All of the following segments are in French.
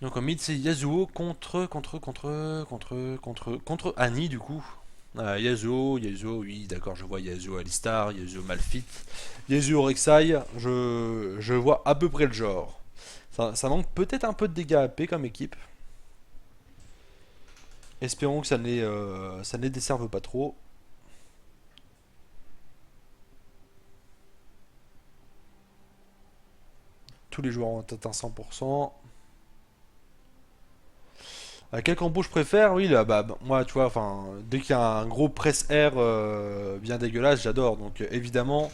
Donc en mid c'est Yasuo contre Annie du coup. Yasuo, oui d'accord je vois Yasuo Alistar, Yasuo Malphite, Yasuo Rek'Sai, je vois à peu près le genre. Ça manque peut-être un peu de dégâts AP comme équipe. Espérons que ça ne les desserve pas trop. Tous les joueurs ont atteint 100%. Quel combo je préfère? Oui, là, moi, tu vois, enfin, dès qu'il y a un gros press air bien dégueulasse, j'adore. Donc, évidemment,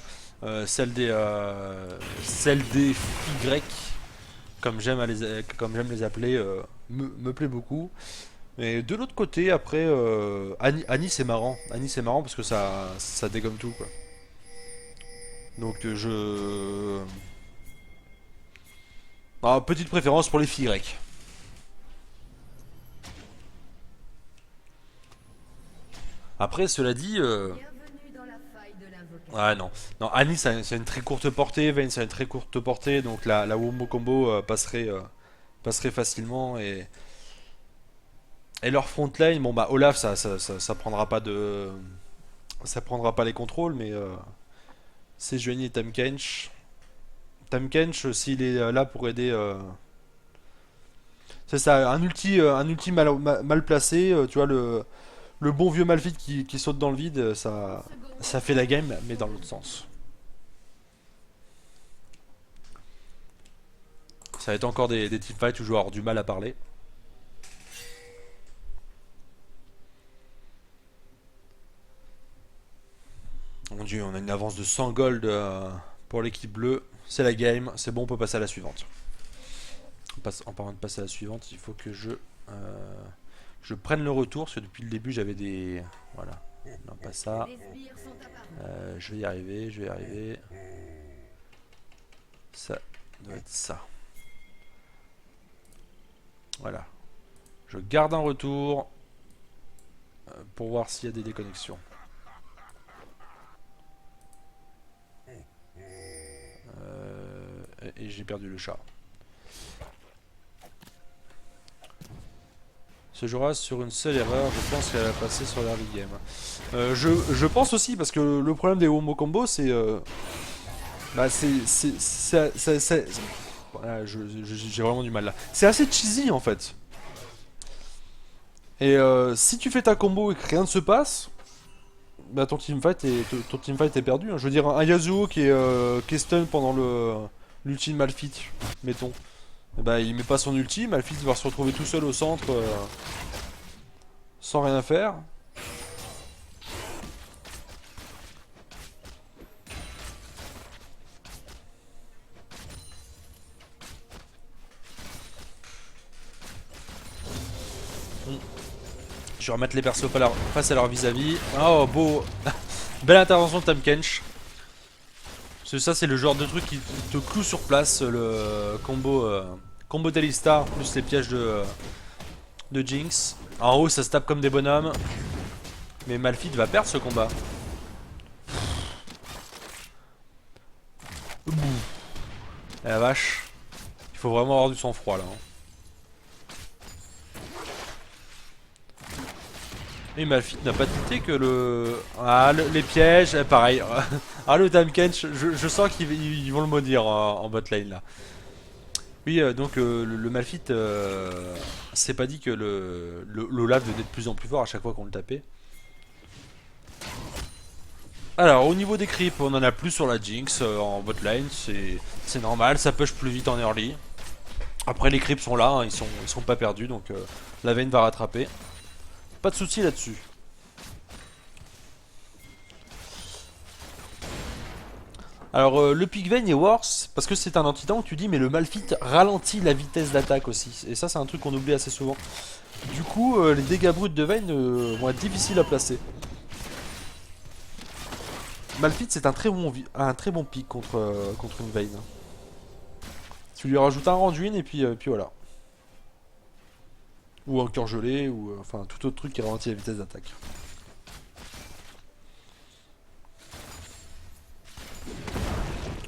celle des Y, comme j'aime les appeler, me plaît beaucoup. Mais de l'autre côté, après, Annie, c'est marrant. Annie, c'est marrant parce que ça dégomme tout, quoi. Donc, petite préférence pour les filles grecques. Après, cela dit, Bienvenue dans la faille de ah l'invocateur. non. Non, Annie, c'est une très courte portée, Vayne, c'est une très courte portée, donc la Wombo combo passerait facilement. Et leur front lane, bon bah Olaf, ça prendra pas de. Ça prendra pas les contrôles, mais c'est Juani et Tahm Kench. Tahm Kench, s'il est là pour aider. C'est ça, un ulti mal placé, tu vois, le bon vieux Malphite qui saute dans le vide, Seconde ça fait la attaque. game, mais dans l'autre Commence. sens. Ça va être encore des teamfights où je vais avoir du mal à parler. Mon dieu, on a une avance de 100 gold pour l'équipe bleue. C'est la game, c'est bon, on peut passer à la suivante. En parlant de passer à la suivante, il faut que je prenne le retour, parce que depuis le début j'avais des... Voilà, non pas ça. Des sbires sont apparus. Je vais y arriver, je vais y arriver. Ça doit être ça. Voilà. Je garde un retour pour voir s'il y a des déconnexions. Et j'ai perdu le chat. Ce jouera sur une seule erreur, je pense qu'elle a passé sur l'early game. Je pense aussi, parce que le problème des Homo Combo, c'est. Bah, voilà, j'ai vraiment du mal là. C'est assez cheesy en fait. Et si tu fais ta combo et que rien ne se passe, bah ton teamfight est perdu, hein. Je veux dire, un Yasuo qui est stun pendant l'ulti de Malphite, mettons. Et bah, il met pas son ulti, Malphite va se retrouver tout seul au centre sans rien faire. Je vais remettre les persos face à leur vis-à-vis. Oh, beau. Belle intervention de Tahm Kench. Parce que ça, c'est le genre de truc qui te cloue sur place. Le combo d'Alistar plus les pièges de Jinx. En haut, ça se tape comme des bonhommes. Mais Malphite va perdre ce combat. Eh la vache. Il faut vraiment avoir du sang-froid là, hein. Et Malphite n'a pas tilté que les pièges, pareil. Ah, le Tahm Kench, je sens qu'ils vont le maudire en bot lane là. Oui, donc le Malphite, c'est pas dit que l'Olaf devenait de plus en plus fort à chaque fois qu'on le tapait. Alors, au niveau des creeps, on en a plus sur la Jinx en bot lane, c'est normal, ça push plus vite en early. Après, les creeps sont là, hein, ils sont pas perdus, donc la Vayne va rattraper. Pas de soucis là-dessus. Alors, le pick Vayne est worse parce que c'est un anti-tank, tu dis, mais le Malphite ralentit la vitesse d'attaque aussi. Et ça, c'est un truc qu'on oublie assez souvent. Du coup, les dégâts bruts de Vayne vont être difficiles à placer. Malphite, c'est un très bon pick contre une Vayne. Tu lui rajoutes un Randuin et puis voilà. Ou un cœur gelé, ou enfin tout autre truc qui ralentit la vitesse d'attaque.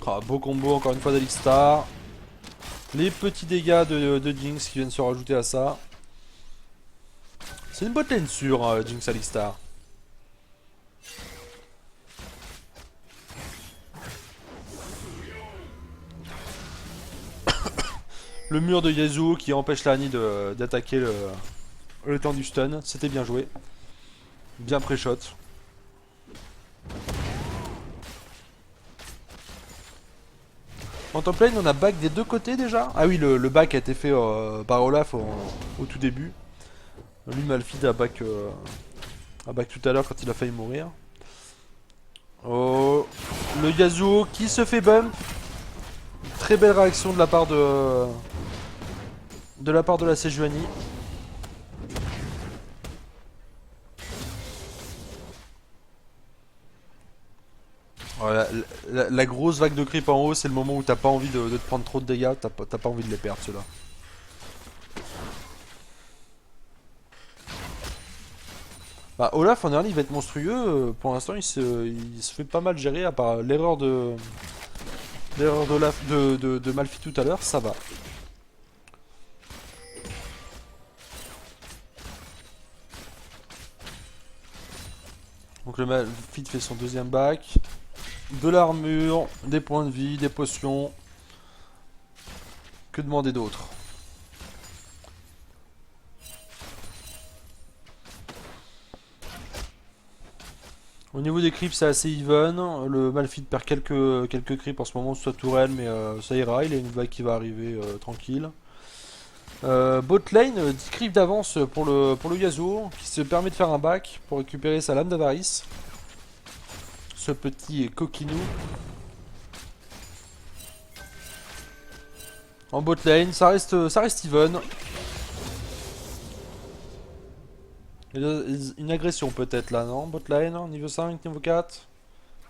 Ah, beau combo encore une fois d'Alistar. Les petits dégâts de Jinx qui viennent se rajouter à ça. C'est une botlane sûre, Jinx Alistar. Le mur de Yasuo qui empêche Lani d'attaquer le temps du stun. C'était bien joué. Bien pré-shot. En top lane, on a back des deux côtés déjà. Ah oui, le back a été fait par Olaf au tout début. Lui, Malphite a back tout à l'heure quand il a failli mourir. Oh, le Yasuo qui se fait bump. Très belle réaction de la part de la Sejuani. Voilà, la grosse vague de creep en haut, c'est le moment où t'as pas envie de te prendre trop de dégâts, t'as pas envie de les perdre ceux-là. Bah, Olaf en early il va être monstrueux, pour l'instant il se fait pas mal gérer, à part l'erreur de Malphite tout à l'heure, ça va. Donc le Malphite fait son deuxième back. De l'armure, des points de vie, des potions. Que demander d'autre? Au niveau des creeps, c'est assez even. Le Malphite perd quelques creeps en ce moment, soit tourelle, mais ça ira. Il a une vague qui va arriver tranquille. Bot lane, 10 creeps d'avance pour le Yasuo, qui se permet de faire un back pour récupérer sa lame d'avarice. Ce petit coquinou. En bot lane, ça reste even. Il y a une agression peut-être là, non? Bot lane, niveau 5, niveau 4.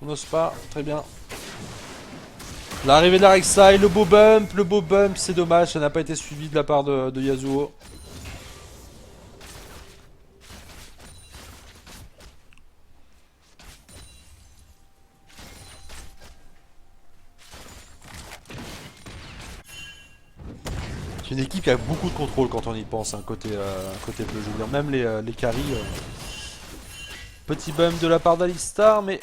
On n'ose pas, très bien. L'arrivée de la Rek'Sai, le beau bump, c'est dommage, ça n'a pas été suivi de la part de Yasuo. C'est une équipe qui a beaucoup de contrôle quand on y pense, hein, côté bleu, je veux dire, même les carries. Petit bump de la part d'Alistar, mais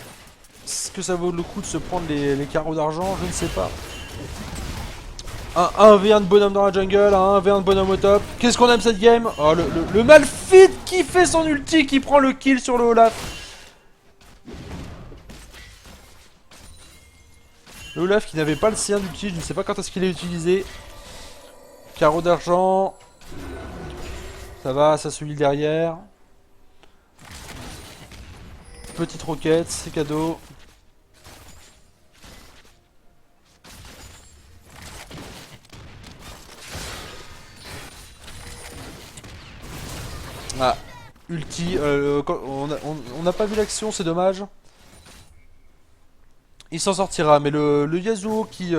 est-ce que ça vaut le coup de se prendre les carreaux d'argent? Je ne sais pas. Un 1v1 de bonhomme dans la jungle, un 1v1 de bonhomme au top. Qu'est-ce qu'on aime cette game? Oh, le Malphite qui fait son ulti, qui prend le kill sur le Olaf. Le Olaf qui n'avait pas le sien d'ulti, je ne sais pas quand est-ce qu'il est utilisé. Carreau d'argent. Ça va, ça suit derrière. Petite roquette, c'est cadeau. Ah, ulti, on n'a pas vu l'action, c'est dommage. Il s'en sortira, mais le Yasuo qui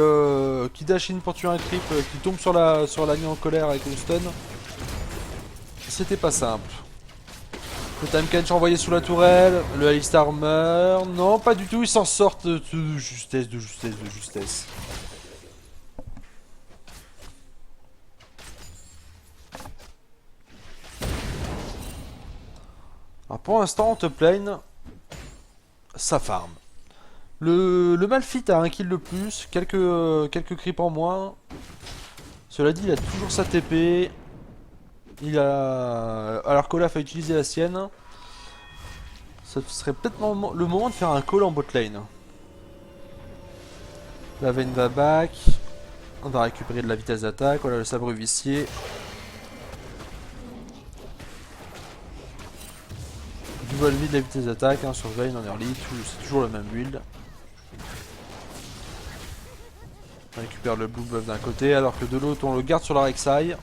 dash in pour tuer un creep, qui tombe sur la ligne en colère avec le stun, c'était pas simple. Le Tamekench envoyé sous la tourelle, le Alistar meurt, non pas du tout, il s'en sort de justesse, de justesse. Alors pour l'instant, en top lane, ça farm. Le Malphite a un kill de plus, quelques creeps en moins. Cela dit, il a toujours sa TP. Alors qu'Olaf a utilisé la sienne. Ça serait peut-être le moment de faire un call en bot lane. La Vayne va back. On va récupérer de la vitesse d'attaque. Voilà le sabre vicié. Du vol vide de la vitesse d'attaque, hein, sur Vayne en early, c'est toujours le même build. On récupère le blue buff d'un côté, alors que de l'autre on le garde sur la Rek'Sai.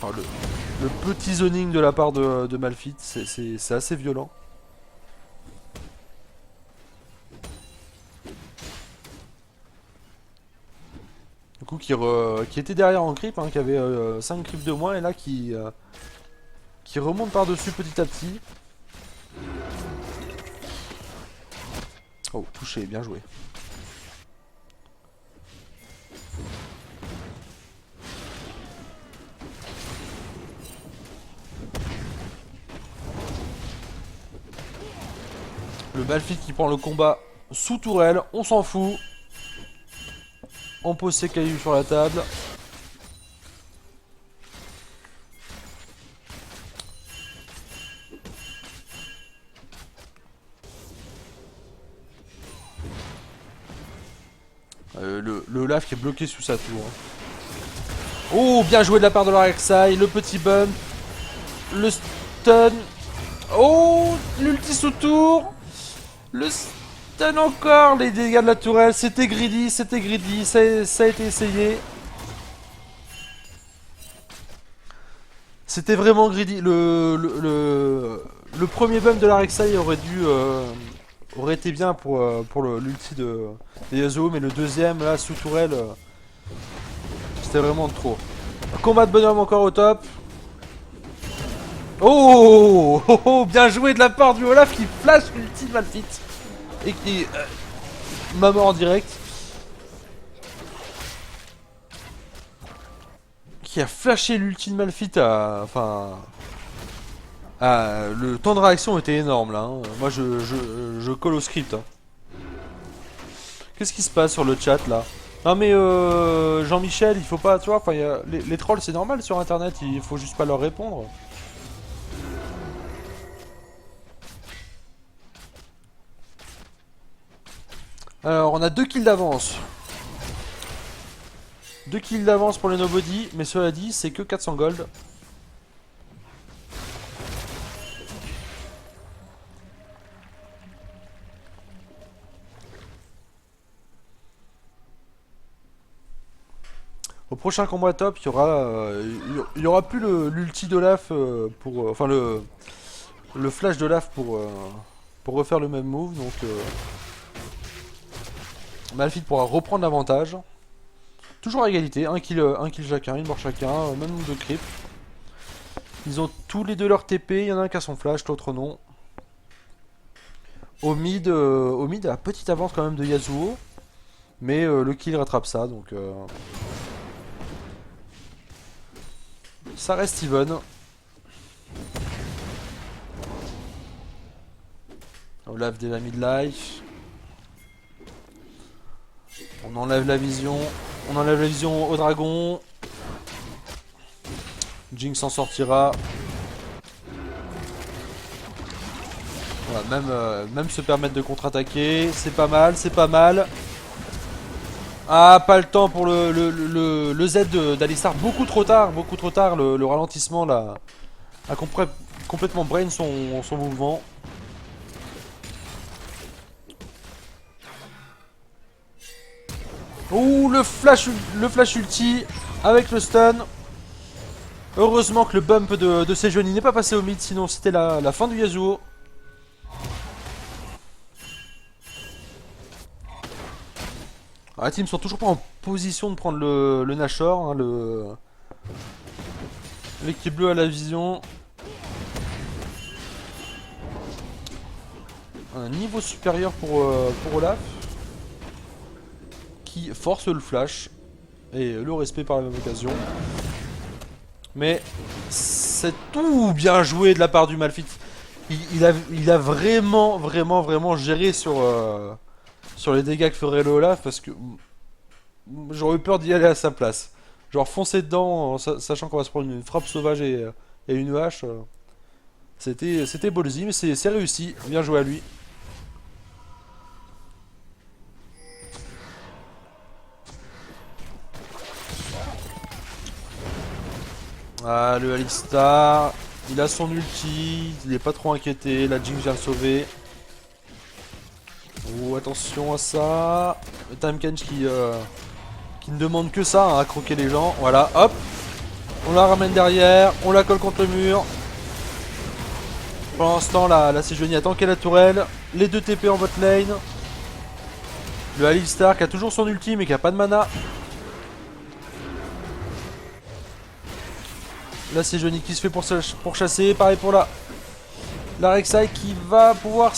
Oh, le petit zoning de la part de Malphite, c'est assez violent. Du coup, qui était derrière en creep, hein, qui avait 5 creeps de moins, et là qui remonte par-dessus petit à petit. Oh, touché, bien joué. Le Malphite qui prend le combat sous tourelle, on s'en fout. On pose ses cailloux sur la table. Le Olaf qui est bloqué sous sa tour. Oh, bien joué de la part de l'Arexai. Le petit bump. Le stun. Oh, l'ulti sous tour. Le stun encore. Les dégâts de la tourelle. C'était greedy, c'était greedy. Ça a été essayé. C'était vraiment greedy. Le premier bump de l'Arexai aurait été bien pour l'ulti de Yasuo, mais le deuxième, là, sous tourelle, c'était vraiment trop. Combat de bonhomme encore au top. Oh, oh, oh, bien joué de la part du Olaf qui flash l'ulti de Malphite. Et qui m'a mort en direct. Qui a flashé l'ulti de Malphite à... Enfin... le temps de réaction était énorme là. Hein. Moi je colle au script. Hein. Qu'est-ce qui se passe sur le chat là? Non mais Jean-Michel, il faut pas, tu vois, enfin les trolls c'est normal sur internet, il faut juste pas leur répondre. Alors on a 2 kills d'avance. 2 kills d'avance pour les nobody, mais cela dit c'est que 400 gold. Au prochain combat top, il y aura plus l'ulti d'Olaf pour, enfin le flash d'Olaf pour refaire le même move, donc Malphite pourra reprendre l'avantage. Toujours à égalité, un kill chacun, une mort chacun, même nombre de creep. Ils ont tous les deux leur TP, il y en a un qui a son flash, l'autre non. Au mid, la petite avance quand même de Yasuo, mais le kill rattrape ça, donc ça reste even. Olaf dès la mid-life. On enlève la vision. On enlève la vision au dragon. Jinx s'en sortira. Voilà, même se permettre de contre-attaquer. C'est pas mal, c'est pas mal. Ah, pas le temps pour le Z d'Alistar. Beaucoup trop tard. Le ralentissement là a complètement brain son mouvement. Ouh, le flash ulti avec le stun. Heureusement que le bump de Sejuani n'est pas passé au mid, sinon c'était la fin du Yasuo. Ah, la team sont toujours pas en position de prendre le Nashor. Hein, l'équipe bleue à la vision. Un niveau supérieur pour Olaf. Qui force le flash. Et le respect par la même occasion. Mais c'est tout bien joué de la part du Malphite. Il a vraiment géré sur les dégâts que ferait le Olaf, parce que j'aurais eu peur d'y aller à sa place. Genre foncer dedans, sachant qu'on va se prendre une frappe sauvage et une hache. C'était ballsy, mais c'est réussi. Bien joué à lui. Ah, le Alistar, il a son ulti, il est pas trop inquiété, la Jinx vient le sauver. Oh, attention à ça. Le Tamekench qui ne demande que ça, hein, à croquer les gens. Voilà, hop. On la ramène derrière, on la colle contre le mur. Pour l'instant, la Sejuani a tanké la tourelle. Les deux TP en bot lane. Le Alistar qui a toujours son ulti mais qui a pas de mana. Là c'est Johnny qui se fait pour chasser. Pareil pour la Rek'Sai qui va pouvoir